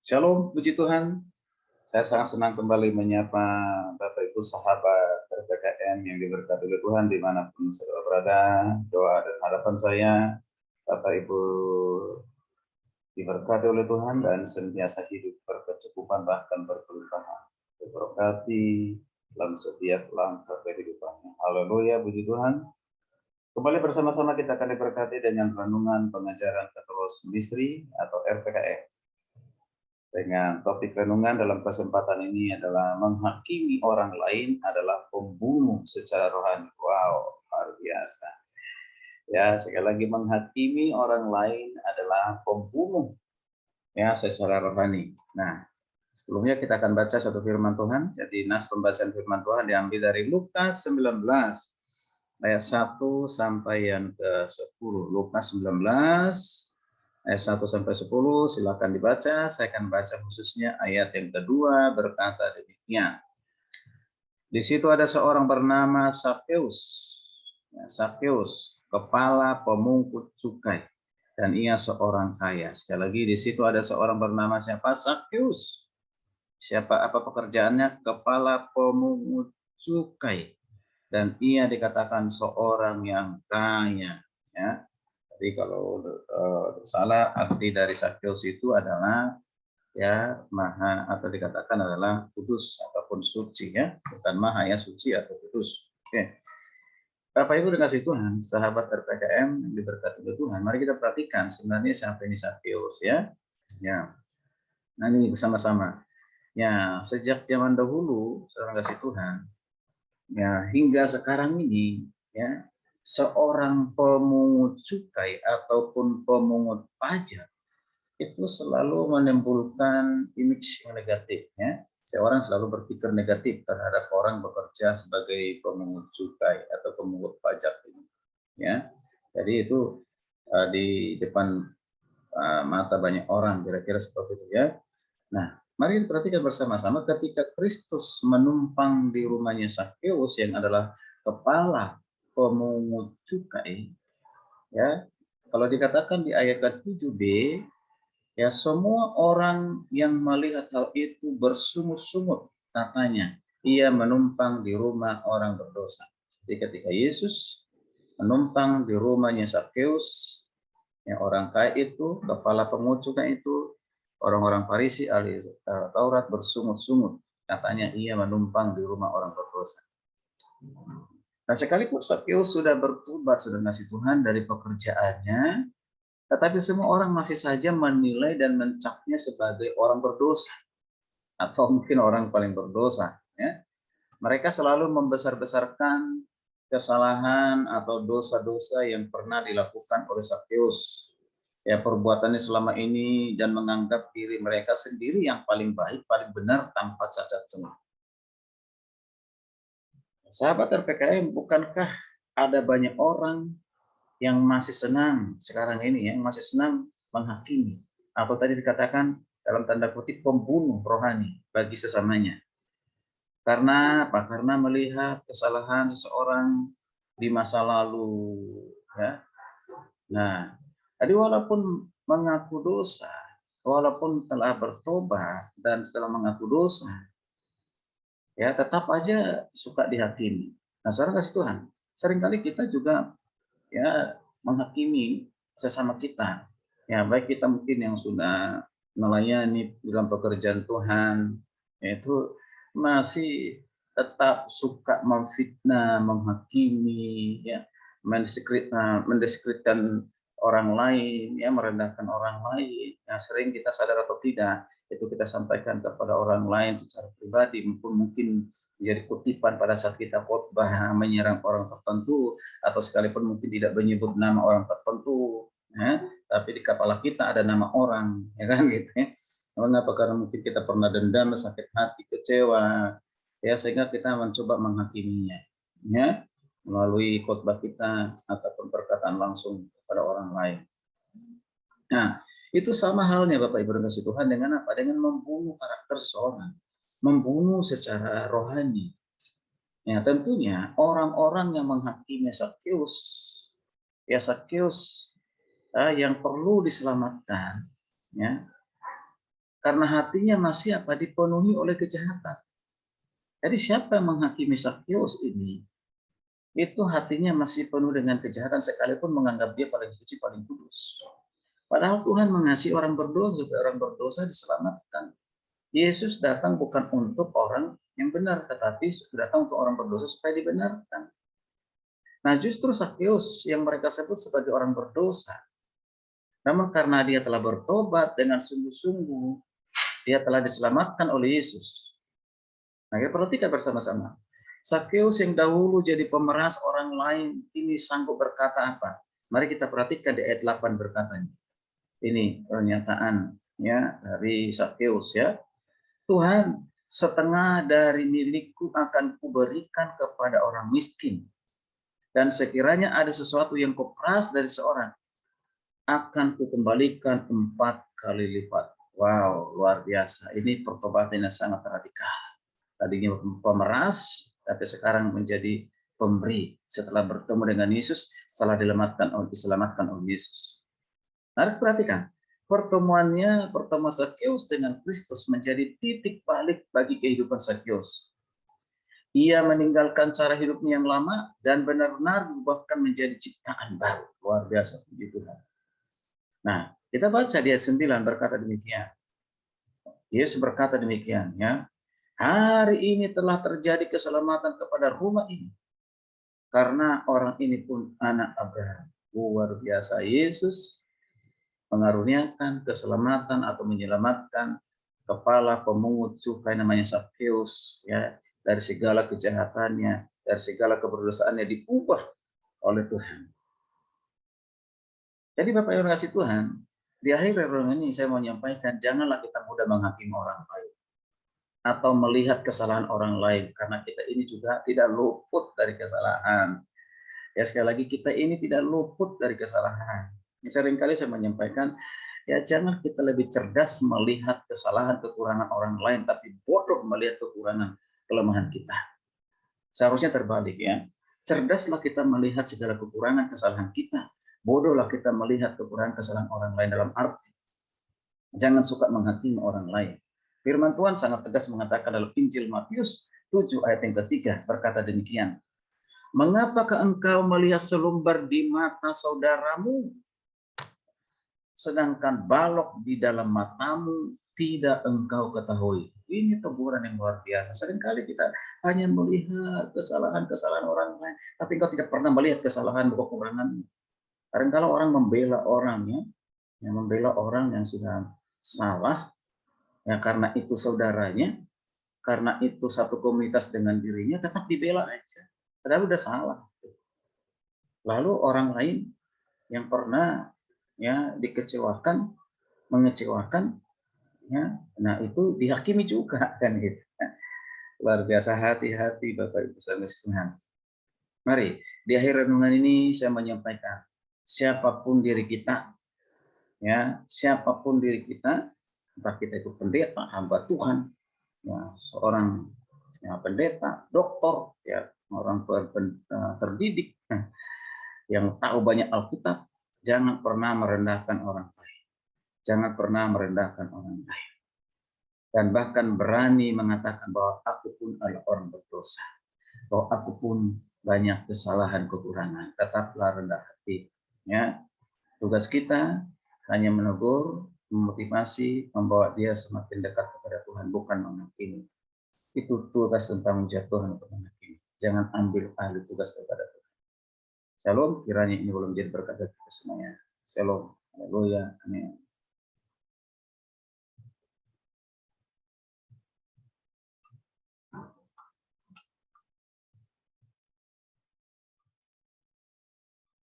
Shalom, puji Tuhan. Saya sangat senang kembali menyapa Bapak Ibu sahabat RPKM yang diberkati oleh Tuhan dimanapun saudara berada. Doa dan harapan saya, Bapak Ibu diberkati oleh Tuhan dan senantiasa hidup berkecukupan bahkan berkelimpahan. Diberkati dalam setiap langkah kehidupannya. Haleluya, puji Tuhan. Kembali bersama-sama kita akan diberkati dengan renungan pengajaran Terus Misteri atau RPKM. Dengan topik renungan dalam kesempatan ini adalah menghakimi orang lain adalah pembunuh secara rohani. Wow, luar biasa. Ya, sekali lagi menghakimi orang lain adalah pembunuh ya secara rohani. Nah, sebelumnya kita akan baca satu firman Tuhan. Jadi nas pembacaan firman Tuhan diambil dari Lukas 19 ayat 1 sampai yang ke-10. Lukas 19 ayat 1 sampai 10, silakan dibaca. Saya akan baca khususnya ayat yang kedua, berkata demikian. Di situ ada seorang bernama Sakeus. Sakeus, kepala pemungut cukai, dan ia seorang kaya. Sekali lagi, di situ ada seorang bernama siapa? Sakeus. Siapa, apa pekerjaannya? Kepala pemungut cukai, dan ia dikatakan seorang yang kaya. Ya. Jadi kalau salah, arti dari Sakeus itu adalah ya maha, atau dikatakan adalah kudus ataupun suci, ya, bukan maha, ya, suci atau kudus. Oke, Bapak Ibu dikasih Tuhan, sahabat RPKM yang diberkati oleh Tuhan, mari kita perhatikan sebenarnya siapa ini Sakeus, ya. Ya, nah ini bersama-sama. Ya, sejak zaman dahulu, saudara kasih Tuhan, ya hingga sekarang ini, ya, seorang pemungut cukai ataupun pemungut pajak itu selalu menimbulkan image yang negatif, ya. Seorang selalu berpikir negatif terhadap orang bekerja sebagai pemungut cukai atau pemungut pajak ini, ya. Jadi itu di depan mata banyak orang, kira-kira seperti itu, ya. Nah, mari kita perhatikan bersama-sama ketika Kristus menumpang di rumahnya Sakeus yang adalah kepala pemungut cukai, ya. Kalau dikatakan di ayat ke-7b, ya, semua orang yang melihat hal itu bersungut-sungut, katanya, ia menumpang di rumah orang berdosa. Jadi ketika Yesus menumpang di rumahnya Sakeus, yang orang kaya itu, kepala pemungut cukai itu, orang-orang Farisi ahli Taurat bersungut-sungut, katanya ia menumpang di rumah orang berdosa. Nah, sekalipun Sakeus sudah bertobat, sudah ngasih Tuhan dari pekerjaannya, tetapi semua orang masih saja menilai dan mencapnya sebagai orang berdosa, atau mungkin orang paling berdosa. Ya. Mereka selalu membesar-besarkan kesalahan atau dosa-dosa yang pernah dilakukan oleh Sakeus. Ya, perbuatannya selama ini, dan menganggap diri mereka sendiri yang paling baik, paling benar, tanpa cacat celah. Sahabat RPKM, bukankah ada banyak orang yang masih senang sekarang ini, yang masih senang menghakimi, atau tadi dikatakan dalam tanda kutip pembunuh rohani bagi sesamanya. Karena apa? Karena melihat kesalahan seseorang di masa lalu, ya. Nah, jadi walaupun mengaku dosa, walaupun telah bertobat dan setelah mengaku dosa, ya tetap aja suka dihakimi. Nah, saudara kasih Tuhan, seringkali kita juga ya menghakimi sesama kita. Ya, baik kita mungkin yang sudah melayani dalam pekerjaan Tuhan, yaitu masih tetap suka memfitnah, menghakimi, ya, mendeskripsikan orang lain, ya, merendahkan orang lain. Nah, sering kita sadar atau tidak, itu kita sampaikan kepada orang lain secara pribadi, mungkin menjadi kutipan pada saat kita khotbah menyerang orang tertentu, atau sekalipun mungkin tidak menyebut nama orang tertentu, ya, tapi di kepala kita ada nama orang, ya kan, gitu, ya. Mengapa? Karena mungkin kita pernah dendam, sakit hati, kecewa, ya, sehingga kita mencoba menghakiminya, ya, melalui khotbah kita ataupun perkataan langsung kepada orang lain. Nah, itu sama halnya Bapak Ibu dan kasih Tuhan dengan apa? Dengan membunuh karakter seseorang, membunuh secara rohani. Ya, tentunya orang-orang yang menghakimi Sakeus, ya Sakeus yang perlu diselamatkan, ya, Karena hatinya masih dipenuhi oleh kejahatan. Jadi siapa yang menghakimi Sakeus ini? Itu hatinya masih penuh dengan kejahatan sekalipun menganggap dia paling suci, paling kudus. Padahal Tuhan mengasihi orang berdosa supaya orang berdosa diselamatkan. Yesus datang bukan untuk orang yang benar, tetapi datang untuk orang berdosa supaya dibenarkan. Nah, justru Sakeus yang mereka sebut sebagai orang berdosa, namun karena dia telah bertobat dengan sungguh-sungguh, dia telah diselamatkan oleh Yesus. Nah, kita perhatikan bersama-sama. Sakeus yang dahulu jadi pemeras orang lain, ini sanggup berkata apa? Mari kita perhatikan di ayat 8 berkatanya. Ini pernyataan ya dari Sakeus ya. Tuhan, setengah dari milikku akan kuberikan kepada orang miskin. Dan sekiranya ada sesuatu yang kuperas dari seorang, akan kukembalikan 4 kali lipat. Wow, luar biasa. Ini pertobatannya sangat radikal. Tadinya pemeras, tapi sekarang menjadi pemberi setelah bertemu dengan Yesus, setelah diselamatkan oleh Yesus. Harus perhatikan, pertemuan Sakeus dengan Kristus menjadi titik balik bagi kehidupan Sakeus. Ia meninggalkan cara hidupnya yang lama dan benar-benar diubahkan menjadi ciptaan baru. Luar biasa puji Tuhan. Nah, kita baca di ayat 9 berkata demikian. Yesus berkata demikian ya. Hari ini telah terjadi keselamatan kepada rumah ini. Karena orang ini pun anak Abraham. Luar biasa, Yesus mengaruniakan keselamatan atau menyelamatkan kepala pemungut cukai namanya Sakeus ya, dari segala kejahatannya, dari segala keberdosaannya diubah oleh Tuhan. Jadi Bapak Ibu kasih Tuhan, di akhir renungan ini saya mau menyampaikan, janganlah kita mudah menghakimi orang lain atau melihat kesalahan orang lain, karena kita ini juga tidak luput dari kesalahan. Ya sekali lagi, kita ini tidak luput dari kesalahan. Seringkali saya menyampaikan, ya jangan kita lebih cerdas melihat kesalahan kekurangan orang lain, tapi bodoh melihat kekurangan kelemahan kita. Seharusnya terbalik ya. Cerdaslah kita melihat segala kekurangan kesalahan kita. Bodohlah kita melihat kekurangan kesalahan orang lain, dalam arti jangan suka menghakimi orang lain. Firman Tuhan sangat tegas mengatakan dalam Injil Matius 7 ayat yang ketiga berkata demikian. Mengapakah engkau melihat selumbar di mata saudaramu, sedangkan balok di dalam matamu tidak engkau ketahui? Ini teguran yang luar biasa. Seringkali kita hanya melihat kesalahan-kesalahan orang lain, tapi engkau tidak pernah melihat kesalahan kekurangan. Kadang-kadang orang membela orang ya, yang membela orang yang sudah salah, ya karena itu saudaranya, karena itu satu komunitas dengan dirinya, tetap dibela aja. Padahal udah salah. Lalu orang lain yang pernah ya dikecewakan, mengecewakan, ya, nah itu dihakimi juga kan gitu. Luar biasa, hati-hati Bapak Ibu sekalian. Mari di akhir renungan ini saya menyampaikan, siapapun diri kita, ya siapapun diri kita, entah kita itu pendeta, hamba Tuhan, ya seorang ya, pendeta, doktor, ya orang terdidik yang tahu banyak Alkitab, jangan pernah merendahkan orang lain. Jangan pernah merendahkan orang lain. Dan bahkan berani mengatakan bahwa aku pun adalah orang berdosa. Bahwa aku pun banyak kesalahan, kekurangan. Tetaplah rendah hati. Ya, tugas kita hanya menegur, memotivasi, membawa dia semakin dekat kepada Tuhan, bukan menghakimi. Itu tugas dan tanggung jawab Tuhan untuk menghakimi. Jangan ambil alih tugas daripada Tuhan. Shalom, kiranya ini belum menjadi berkat bagi kita semuanya. Shalom, haleluya, amin.